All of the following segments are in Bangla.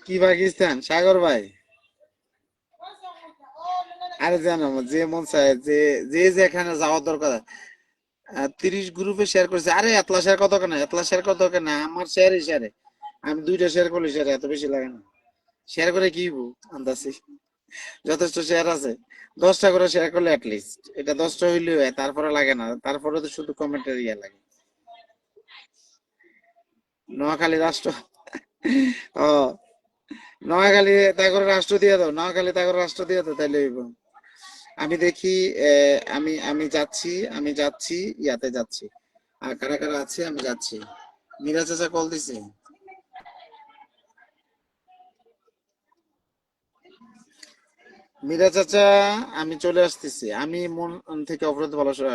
কি পাকিস্তান সাগর ভাই? আরে জানো যে মন চায় যে যে যেখানে যাওয়ার দরকার 30 গ্রুপে শেয়ার করেছে। আরে এতলা শেয়ার কত কেন, এতলা শেয়ার কত কেন, আমার শেয়ারই শেয়ারে। আমি 2টা শেয়ার করলে শেয়ার এত বেশি লাগে না। শেয়ার করে কি হবো আন্দাজি, যথেষ্ট শেয়ার আছে। 10টা করে শেয়ার করলে লিস্ট এটা 10টা হইলেও হয়, তারপরে লাগে না, তারপরে তো শুধু কমেন্টের ইয়ে লাগে। নোয়াখালী রাষ্ট্র ও, নোয়াখালী তাই করে রাষ্ট্র দিয়ে দাও, নোয়াখালী তাই করে রাষ্ট্র দিয়ে দাও, তাইলে হইব। আমি দেখি আমি যাচ্ছি, আমি যাচ্ছি, ইয়াতে যাচ্ছি। আর কারা কারা আছে, আমি যাচ্ছি। মিরাজ চাচা কল দিছে। মিরাজ চাচা, আমি চলে আসতেছি। আমি মন থেকে অপরন্ত ভালোবাসা,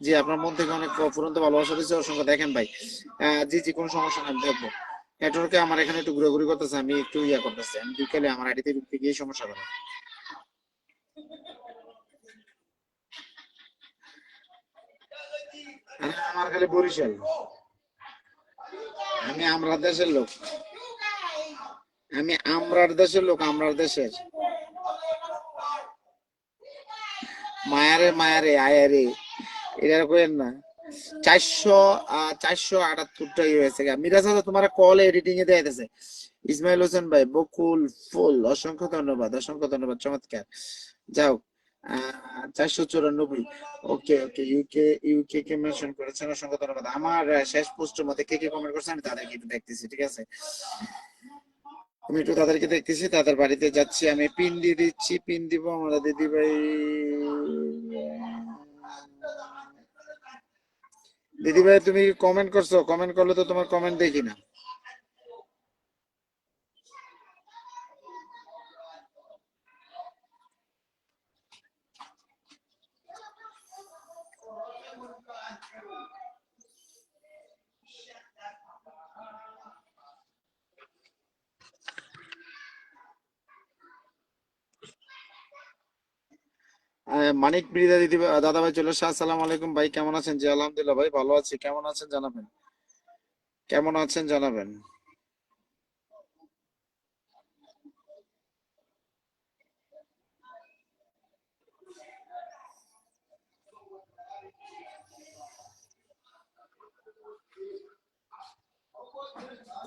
জি আপনার মন থেকে অনেক অপরন্ত ভালোবাসা দিচ্ছে অসংখ্য। দেখেন ভাই, জি জি কোনো সমস্যা নাই, আমি দেখবো। নেটওয়ার্কে আমার এখানে একটু ঘুরাঘুরি করতেছে, আমি একটু ইয়া করতেছি, আমি বিকেলে আমার আইডিতে ঢুকতে গিয়ে সমস্যা করে। আমার খালি বরিশাল, আমি আমরা দেশের লোক, আমি আমরার দেশের লোক, আমরার দেশের। মায়ারে মায়ারে আয়ারে, এটা কইেন না। 478টাই হয়েছে গা। মিরাজ হাসান তোমার কল এডিটিং এ দেখাইতেছে। ইসমাইল হোসেন ভাই বকুল ফুল, অসংখ্য ধন্যবাদ, অসংখ্য ধন্যবাদ, চমৎকার। যাও 494। ওকে ওকে, ইউকে, ইউকে কে মেনশন করেছেন, অসংখ্য ধন্যবাদ। আমার শেষ পোস্টের মধ্যে কে কে কমেন্ট করছেন আমি তাদেরকে একটু দেখতেছি, ঠিক আছে? আমি একটু তাদেরকে দেখতেছি, তাদের বাড়িতে যাচ্ছি, আমি পিন দিয়ে দিচ্ছি, পিন দিব আমরা দিদি ভাই। দিদি ভাই তুমি কমেন্ট করছো? কমেন্ট করলে তো তোমার কমেন্ট দেখি না। মানিক মৃদা দিদি দাদা ভাই চলে আসছে। আসসালামু আলাইকুম ভাই, কেমন আছেন? জি আলহামদুলিল্লাহ ভাই, ভালো আছি। কেমন আছেন জানাবেন, কেমন আছেন জানাবেন।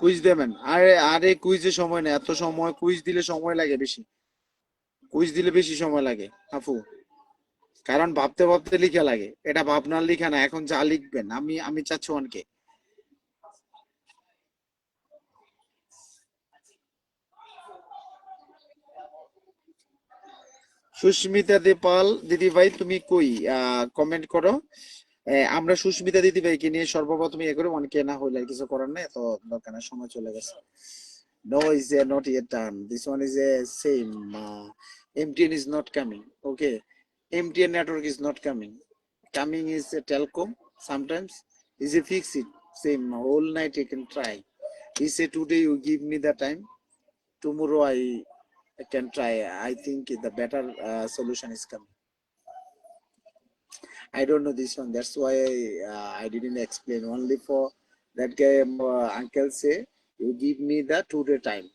কুইজ দেবেন? আরে আরে কুইজে সময় নেই, এত সময় কুইজ দিলে সময় লাগে বেশি, কুইজ দিলে বেশি সময় লাগে আপু। কারণ ভাবতে ভাবতে লিখা লাগে, এটা ভাবনার লিখা না। এখন যা লিখবেন, আমি চাচ্ছি অনকে। সুস্মিতা দে পাল দিদি ভাই তুমি কই, কমেন্ট করো। আমরা সুস্মিতা দিদি ভাইকে নিয়ে সর্বপ্রথম ইয়ে করি, অনেকে না হইলে আর কিছু করার নেই, তো দরকার নেই, সময় চলে গেছে। No, is not yet done. This one is a same. MTN is not coming. Okay, MTN network is not coming. Coming is a telecom. Sometimes is a fix it. Same whole night you can try. He say today you give me the time. Tomorrow I can try. I think the better solution is coming. I don't know this one. That's why I didn't explain. Only for that guy, uncle say you give me the 2 day time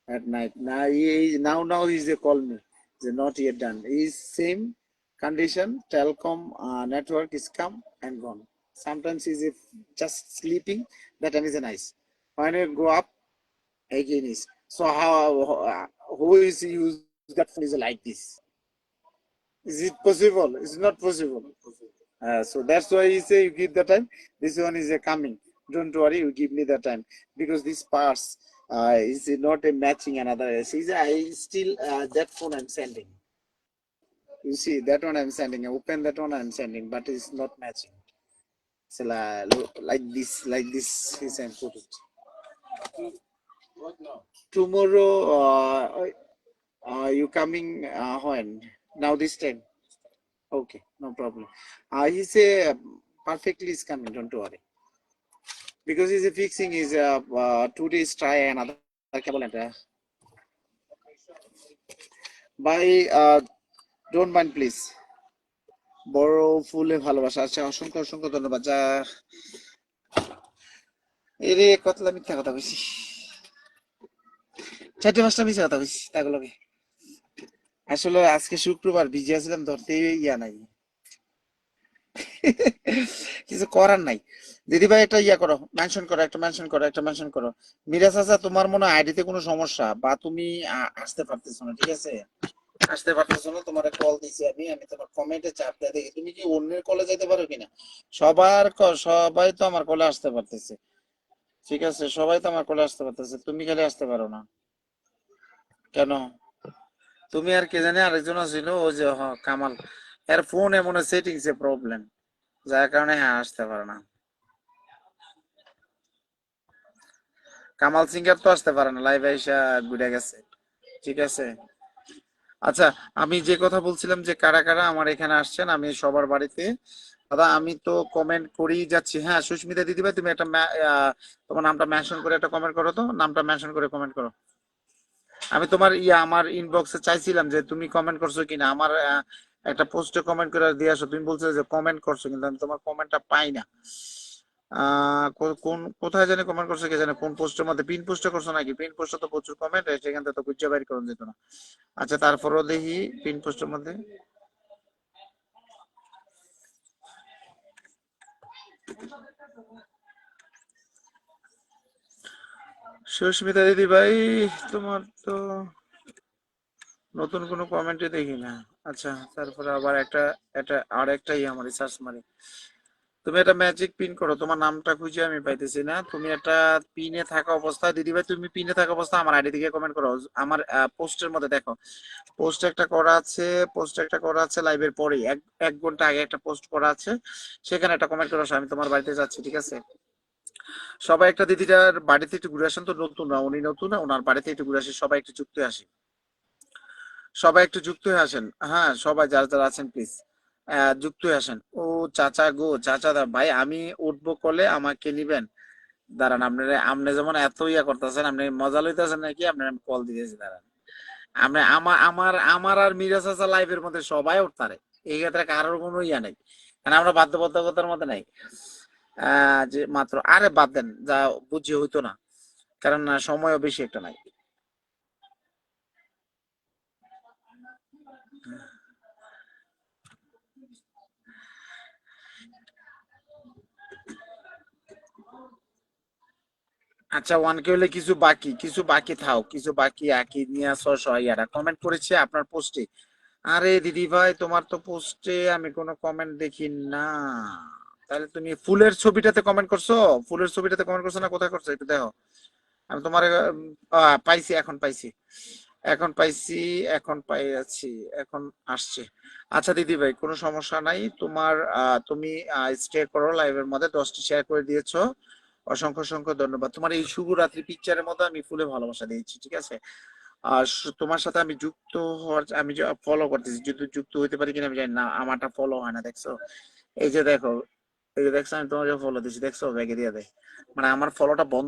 at night. Now he's a call me. He's not yet done. He's same condition. Telecom network is come and gone. Sometimes he's just sleeping. That time is a nice. When you go up again is. So who is use that phone is like this? Is it possible? It's not possible. So that's why he say you give the time. This one is a coming. Don't worry, you give me the time because this parts is not a matching another. See, I still that phone I'm sending. You see that one I'm sending. I open that one I'm sending, but it's not matching. So like this is I put it. Tomorrow, you coming when? Now this time. Okay, no problem. He say perfectly is coming. Don't worry. Because he's fixing his 2 days try another cable and by don't mind please. বড় ফুলে ভালোবাসা, আচ্ছা অসংখ্য অসংখ্য ধন্যবাদ। যা এরে কতলা মিথ্যা কথা বলছি। চারটে পাঁচটা মিশে কথা কইছি তাগুলোকে। আসলে আজকে শুক্রবার বিজি আছিলাম, ধরতে ইয়া নাই। কিছু করার নাই। দিদি ভাই একটা ইয়া করো, মেনশন করো, একটা মেনশন করো, একটা মেনশন করো। মিরাজ চাচা, তোমার মনে হয় আইডিতে কোনো সমস্যা, বা তুমি আসতে পারতেছো না, ঠিক আছে? আসতে পারতেছো না, তোমার কল দিছি আমি, আমি তোমার কমেন্টে চাপ দিয়ে দেখি তুমি কি অন্যের কলে যেতে পারো কিনা। সবাই তো আমার কলে আসতে পারতেছে, ঠিক আছে? সবাই তো আমার কলে আসতে পারতেছে, তুমি খালি আসতে পারো না কেন? তুমি আর কে জানি আরেকজন ছিল, ও যে কামাল, এর ফোন এমন সেটিংস এ প্রবলেম, যার কারণে আসতে পারে না। কামাল সিঙ্গার তো আসতে পারে না, লাইভে এসে ঘুরে গেছে, ঠিক আছে? আচ্ছা, আমি যে কথা বলছিলাম যে কারা কারা আমার এখানে আসছেন, আমি সবার বাড়িতে, দাদা আমি তো কমেন্ট করেই যাচ্ছি। হ্যাঁ, সুস্মিতা দিদি ভাই, তুমি একটা তোমার নামটা মেনশন করে একটা কমেন্ট করো তো, নামটা মেনশন করে কমেন্ট করো। আমি তোমার আমার ইনবক্সে চাইছিলাম যে তুমি কমেন্ট করছো কিনা, আমার একটা পোস্টে কমেন্ট করে দিয়ে আসো, তুমি বলছো যে কমেন্ট করছো, কিন্তু আমি তোমার কমেন্টটা পাই না। কোন কোথায় জানি কমেন্ট করছো, কে জানে কোন পোস্টের মধ্যে, পিন পোস্টে করছো নাকি? পিন পোস্টে তো প্রচুর কমেন্ট, সেখান থেকে তো খুঁজে বাইর করা যেত না। আচ্ছা, তারপরও দেখি পিন পোস্টের মধ্যে। সুস্মিতা দিদি ভাই, তোমার তো নতুন কোনো কমেন্টই দেখি না। আচ্ছা, তারপরে আবার একটা, আর একটা আমার রিসার্চ মারি। তুমি একটা ম্যাজিক পিন করো, তোমার নামটা খুঁজে আমি পাইতেছি না। তুমি একটা পিনে থাকা অবস্থায়, দিদি ভাই তুমি পিনে থাকা অবস্থায় আমার আইডি থেকে কমেন্ট করো। আমার পোস্টের মধ্যে দেখো, পোস্ট একটা করা আছে, পোস্ট একটা করা আছে লাইভের পরেই, এক ঘন্টা আগে একটা পোস্ট করা আছে, সেখানে একটা কমেন্ট করো, আমি তোমার বাড়িতে যাচ্ছি, ঠিক আছে? সবাই একটা দিদিটার বাড়িতে একটু ঘুরে আসেন তো, নতুন না উনি, নতুন না, ওনার বাড়িতে একটু ঘুরে আসেন, সবাই একটু যুক্ত হয়ে আসি, সবাই একটু যুক্ত হয়ে আসেন। হ্যাঁ, সবাই যারা যারা আছেন প্লিজ যুক্ত হয়ে আসেন। ও চাচা গো, চাচা দা ভাই, আমি উঠবো কলে, আমাকে নিবেন? দাঁড়ান, আপনার আপনি যেমন এত ইয়া করতেছেন, আপনি মজা লইতেছেন নাকি? আপনার আমি কল দিতেছি, দাঁড়ান। আপনি আমার আর মিরাজ চাচা লাইফের মধ্যে সবাই উঠতারে, এই ক্ষেত্রে কারোর কোনো ইয়া নেই, কারণ আমরা বাধ্যবাধকতার মধ্যে নাই। যে মাত্র, আরে বাদ দেন, যা বুঝি হইতো না, কারণ সময়ও বেশি একটা নাই। আচ্ছা, 1K হলে কিছু বাকি থাও, কিছু বাকি একই নিয়ে ইয়ারা কমেন্ট করেছে আপনার পোস্টে। আরে দিদি ভাই, তোমার তো পোস্টে আমি কোনো কমেন্ট দেখি না। তাহলে তুমি ফুলের ছবিটাতে কমেন্ট করছো? ফুলের ছবিটাতে কমেন্ট করছো না, কোথায় করছো একটু দেখো। আমি তোমার পাইছি, এখন পাইছি, এখন পাইছি, এখন পাই আছি, এখন আসছে। আচ্ছা দিদি ভাই, কোনো সমস্যা নাই, তোমার তুমি স্টে করো লাইভের মধ্যে, 10টি শেয়ার করে দিয়েছো, অসংখ্য অসংখ্য ধন্যবাদ। তোমার এই শুভরাত্রি পিকচারের মধ্যে আমি ফুলে ভালোবাসা দিয়েছি, ঠিক আছে? আর তোমার সাথে আমি যুক্ত হওয়ার, আমি ফলো করতেছি, যদি যুক্ত হইতে পারি কিনা আমি জানি না, আমারটা ফলো হয় না, দেখছো? এই যে দেখো, এই যে দেখছো, আমি তোমাকে ফলো দিচ্ছি, দেখছো? ব্যাগে দিয়ে দেয়, মানে আমার ফলোটা বন্ধ।